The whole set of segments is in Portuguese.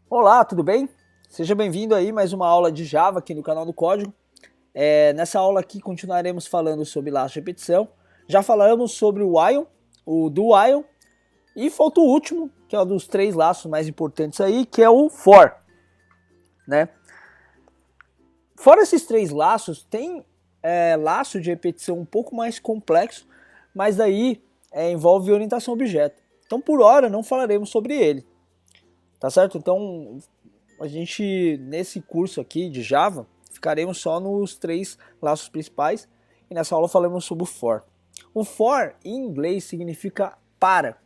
Olá, tudo bem? Seja bem-vindo aí mais uma aula de Java aqui no canal do Código. Nessa aula aqui continuaremos falando sobre laço de repetição. Já falamos sobre o while, o do while, e falta o último, que é um dos três laços mais importantes aí, que é o for, né? Fora esses três laços, tem laço de repetição um pouco mais complexo, mas daí envolve orientação a objeto. Então, por hora, não falaremos sobre ele, tá certo? Então, a gente, nesse curso aqui de Java, ficaremos só nos três laços principais e nessa aula falaremos sobre o for. O for, em inglês, significa para,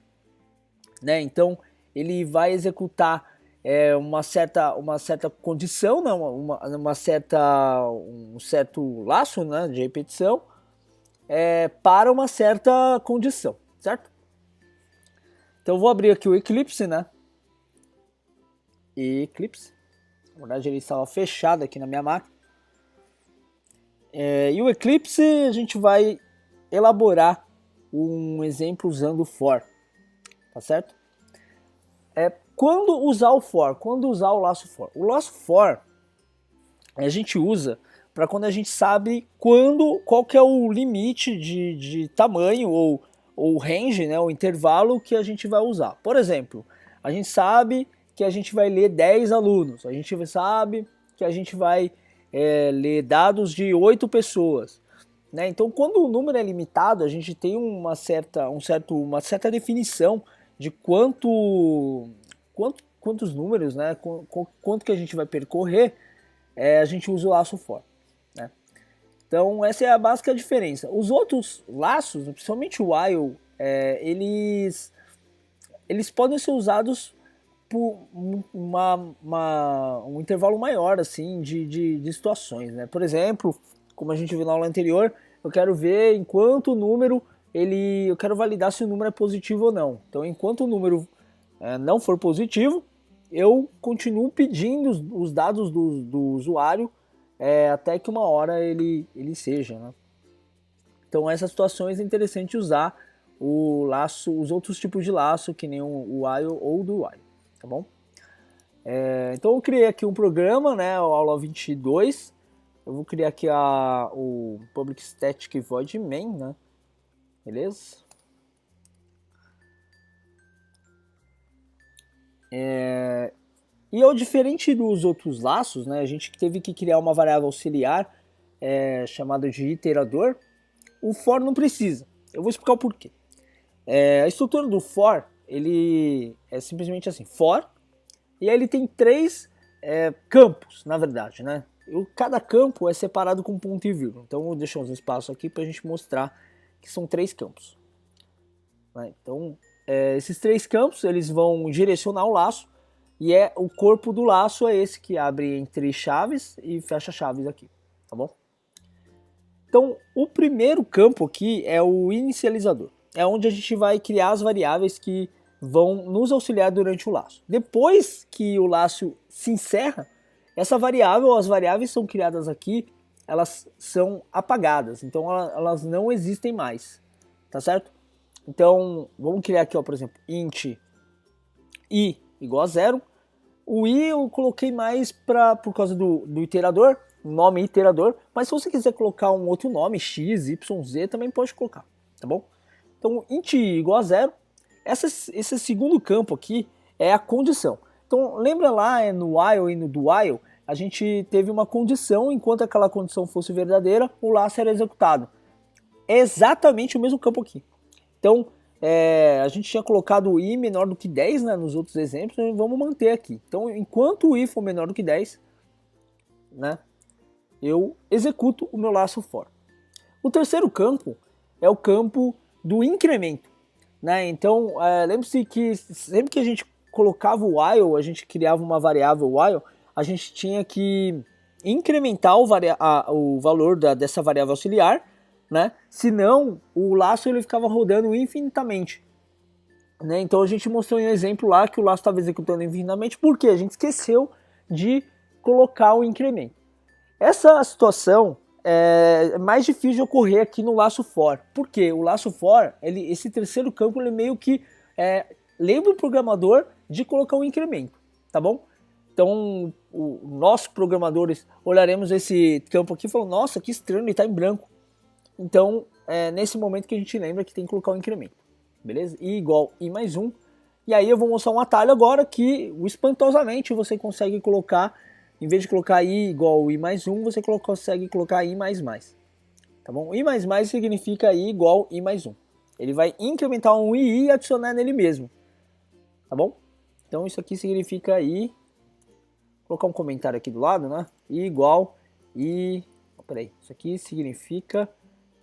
né? Então, ele vai executar uma certa condição, né? Um certo laço, né? De repetição para uma certa condição, certo? Então, eu vou abrir aqui o Eclipse, né? Eclipse. Na verdade, ele estava fechado aqui na minha máquina. E o Eclipse, a gente vai elaborar um exemplo usando o for, tá certo? Quando usar o for? Quando usar o laço for? O laço for a gente usa para quando a gente sabe qual que é o limite de tamanho ou range, né, o intervalo que a gente vai usar. Por exemplo, a gente sabe que a gente vai ler 10 alunos, a gente sabe que a gente vai ler dados de 8 pessoas. Né? Então, quando o número é limitado, a gente tem uma certa definição de quantos números, né, quanto que a gente vai percorrer, a gente usa o laço for. Né? Então, essa é a básica diferença. Os outros laços, principalmente o while, eles podem ser usados por um intervalo maior assim de situações, né? Por exemplo, como a gente viu na aula anterior, eu quero ver em quanto número eu quero validar se o número é positivo ou não. Então, enquanto o número não for positivo, eu continuo pedindo os dados do usuário até que uma hora ele seja, né? Então, essas situações é interessante usar o laço, os outros tipos de laço, que nem o while ou do while, tá bom? Então eu criei aqui um programa, né, a aula 22. Eu vou criar aqui o public static void main, né? Beleza? E ao diferente dos outros laços, né, a gente teve que criar uma variável auxiliar chamada de iterador. O for não precisa. Eu vou explicar o porquê. A estrutura do for, ele é simplesmente assim, for, e aí ele tem três campos, na verdade, né? Cada campo é separado com ponto e vírgula. Então eu vou deixar uns espaços aqui para a gente mostrar que são três campos. Né? Então esses três campos eles vão direcionar o laço e o corpo do laço é esse que abre entre chaves e fecha chaves aqui, tá bom? Então o primeiro campo aqui é o inicializador. É onde a gente vai criar as variáveis que vão nos auxiliar durante o laço. Depois que o laço se encerra, essa variável, as variáveis são criadas aqui, elas são apagadas, então elas não existem mais, tá certo? Então, vamos criar aqui, ó, por exemplo, int i igual a 0. O i eu coloquei mais por causa do iterador, nome iterador, mas se você quiser colocar um outro nome, x, y, z, também pode colocar, tá bom? Então, int i igual a 0. Esse segundo campo aqui é a condição. Então, lembra lá no while e no do while, a gente teve uma condição, enquanto aquela condição fosse verdadeira, o laço era executado. É exatamente o mesmo campo aqui. Então, a gente tinha colocado o i menor do que 10, né, nos outros exemplos, e vamos manter aqui. Então, enquanto o i for menor do que 10, né, eu executo o meu laço for. O terceiro campo é o campo do incremento. Né? Então, lembre-se que sempre que a gente colocava o while, a gente criava uma variável while, a gente tinha que incrementar o valor dessa variável auxiliar, né? Senão o laço ele ficava rodando infinitamente. Né? Então a gente mostrou um exemplo lá que o laço estava executando infinitamente porque a gente esqueceu de colocar o incremento. Essa situação é mais difícil de ocorrer aqui no laço for. Por quê? O laço for, esse terceiro campo, ele meio que lembra o programador de colocar um incremento, tá bom? Então, nós programadores olharemos esse campo aqui e falamos, nossa, que estranho, ele está em branco. Então, é nesse momento que a gente lembra que tem que colocar o incremento, beleza? I igual I mais 1. E aí eu vou mostrar um atalho agora que, espantosamente, você consegue colocar, em vez de colocar I igual I mais 1, você consegue colocar I mais mais. Tá bom? I mais mais significa I igual I mais 1. Ele vai incrementar um I e adicionar nele mesmo. Tá bom? Então isso aqui significa I. Vou colocar um comentário aqui do lado, né? I igual I. Peraí. Isso aqui significa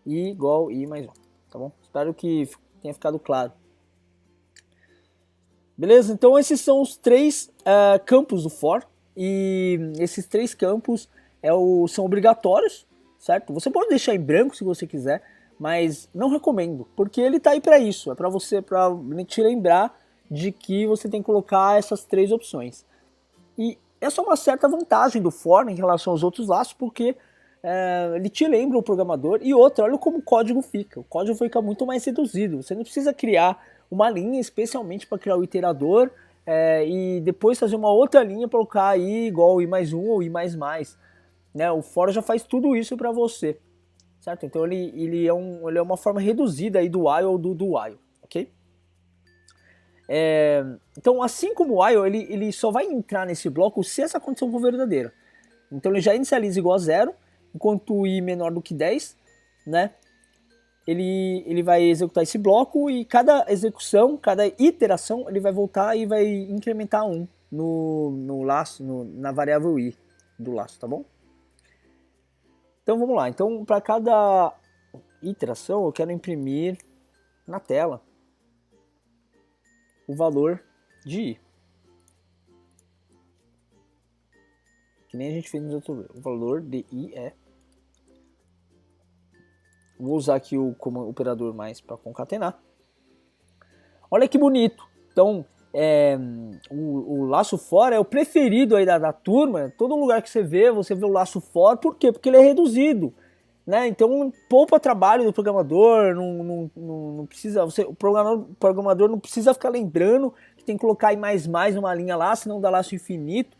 I igual I mais 1. Tá bom? Espero que tenha ficado claro. Beleza? Então esses são os três campos do for. E esses três campos são obrigatórios, certo? Você pode deixar em branco se você quiser, mas não recomendo, porque ele está aí para isso. É para você, para te lembrar de que você tem que colocar essas três opções. E essa é uma certa vantagem do for em relação aos outros laços, porque ele te lembra o programador. E outra, olha como o código fica. O código fica muito mais reduzido. Você não precisa criar uma linha especialmente para criar o iterador e depois fazer uma outra linha para colocar I igual I mais 1 ou I mais mais. Né? O for já faz tudo isso para você. Certo? Então ele é uma forma reduzida aí do while ou do while. Ok? Então, assim como o while, ele só vai entrar nesse bloco se essa condição for verdadeira. Então ele já inicializa igual a 0, enquanto o I menor do que 10, né? Ele vai executar esse bloco e cada execução, cada iteração, ele vai voltar e vai incrementar 1 no laço, na variável I do laço, tá bom? Então vamos lá. Então para cada iteração eu quero imprimir na tela o valor de I. Que nem a gente fez nos outros. O valor de I é... Vou usar aqui o operador mais para concatenar. Olha que bonito. Então, o laço for é o preferido aí da turma. Todo lugar que você vê o laço for. Por quê? Porque ele é reduzido. Né? Então, poupa trabalho do programador. Não precisa, o programador não precisa ficar lembrando que tem que colocar mais numa linha lá, senão dá laço infinito.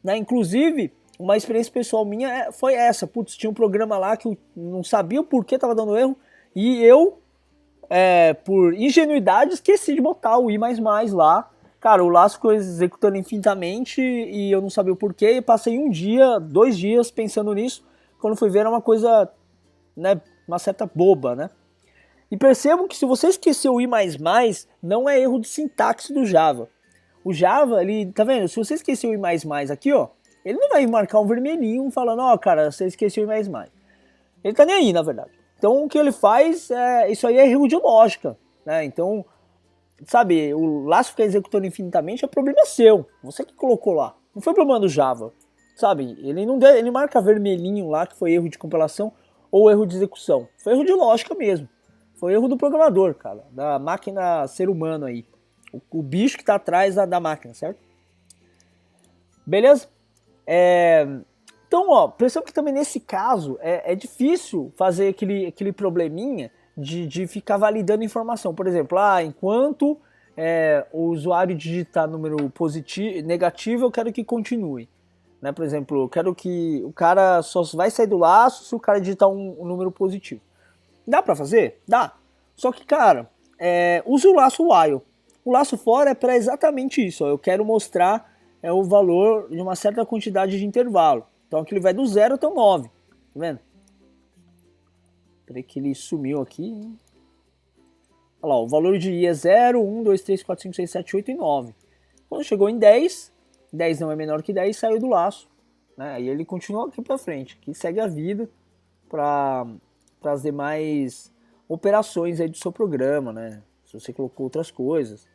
Né? Inclusive... Uma experiência pessoal minha foi essa. Putz, tinha um programa lá que eu não sabia o porquê tava dando erro. E eu, por ingenuidade, esqueci de botar o I++ lá. Cara, o laço ficou executando infinitamente e eu não sabia o porquê. E passei 1 dia, 2 dias pensando nisso. Quando fui ver era uma coisa, né, uma certa boba, né? E percebam que se você esqueceu o I++, não é erro de sintaxe do Java. O Java, ele, tá vendo? Se você esqueceu o I++ aqui, ó. Ele não vai marcar um vermelhinho falando, ó, cara, você esqueceu o I++. Ele tá nem aí, na verdade. Então o que ele faz, isso aí é erro de lógica, né? Então, sabe, o laço ficar executando infinitamente é problema seu. Você que colocou lá. Não foi problema do Java, sabe? Ele marca vermelhinho lá que foi erro de compilação ou erro de execução. Foi erro de lógica mesmo. Foi erro do programador, cara, da máquina ser humano aí. O bicho que tá atrás da máquina, certo? Beleza? Então, ó, perceba que também nesse caso é difícil fazer aquele probleminha de ficar validando informação. Por exemplo, enquanto o usuário digitar número positivo, negativo, eu quero que continue. Né? Por exemplo, eu quero que o cara só vai sair do laço se o cara digitar um número positivo. Dá pra fazer? Dá. Só que, cara, use o laço while. O laço for é para exatamente isso. Ó, eu quero mostrar o valor de uma certa quantidade de intervalo. Então aqui ele vai do 0 até o 9. Tá vendo? Peraí que ele sumiu aqui. Olha lá, o valor de I é 0, 1, 2, 3, 4, 5, 6, 7, 8 e 9. Quando chegou em 10, 10 não é menor que 10, saiu do laço. Né? Aí ele continua aqui para frente. Aqui segue a vida para as demais operações aí do seu programa. Né? Se você colocou outras coisas.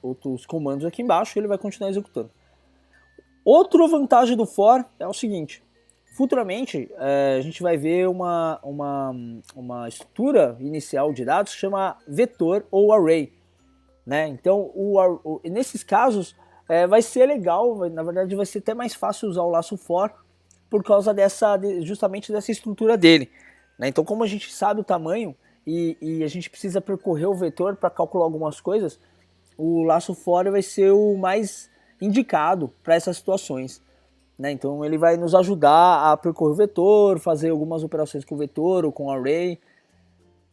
Outros comandos aqui embaixo, ele vai continuar executando. Outra vantagem do for é o seguinte: futuramente a gente vai ver uma estrutura inicial de dados que chama vetor ou array. Né? Então, nesses casos, vai ser legal, na verdade vai ser até mais fácil usar o laço for por causa justamente dessa estrutura dele. Né? Então, como a gente sabe o tamanho e a gente precisa percorrer o vetor para calcular algumas coisas, o laço fora vai ser o mais indicado para essas situações, né? Então ele vai nos ajudar a percorrer o vetor, fazer algumas operações com o vetor ou com o array,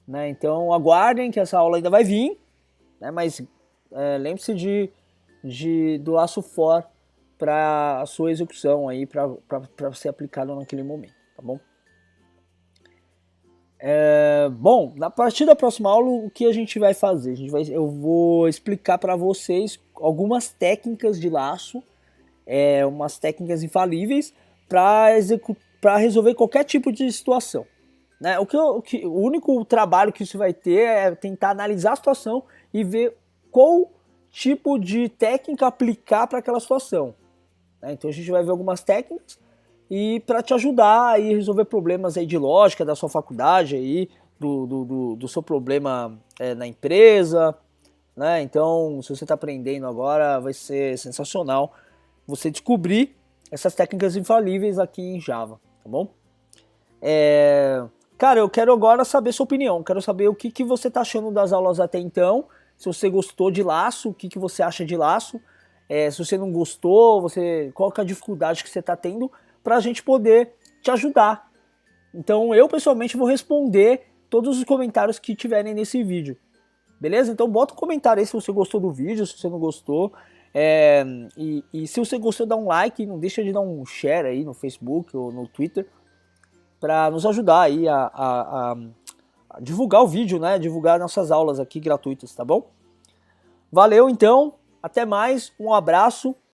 né? Então aguardem que essa aula ainda vai vir, né? Mas lembre-se do laço for para a sua execução aí, para ser aplicado naquele momento, tá bom? Bom, a partir da próxima aula, o que a gente vai fazer? Eu vou explicar para vocês algumas técnicas de laço, umas técnicas infalíveis para resolver qualquer tipo de situação, né? O único trabalho que você vai ter é tentar analisar a situação e ver qual tipo de técnica aplicar para aquela situação, né? Então a gente vai ver algumas técnicas e para te ajudar a resolver problemas aí de lógica da sua faculdade aí, do seu problema na empresa, né? Então, se você está aprendendo agora, vai ser sensacional você descobrir essas técnicas infalíveis aqui em Java, tá bom? Cara, eu quero agora saber sua opinião, quero saber o que você está achando das aulas até então, se você gostou de laço, o que você acha de laço, se você não gostou, qual que é a dificuldade que você está tendo, para a gente poder te ajudar. Então eu pessoalmente vou responder todos os comentários que tiverem nesse vídeo, beleza? Então bota um comentário aí se você gostou do vídeo, se você não gostou, e se você gostou, dá um like, não deixa de dar um share aí no Facebook ou no Twitter, para nos ajudar aí a divulgar o vídeo, né? Divulgar nossas aulas aqui gratuitas, tá bom? Valeu então, até mais, um abraço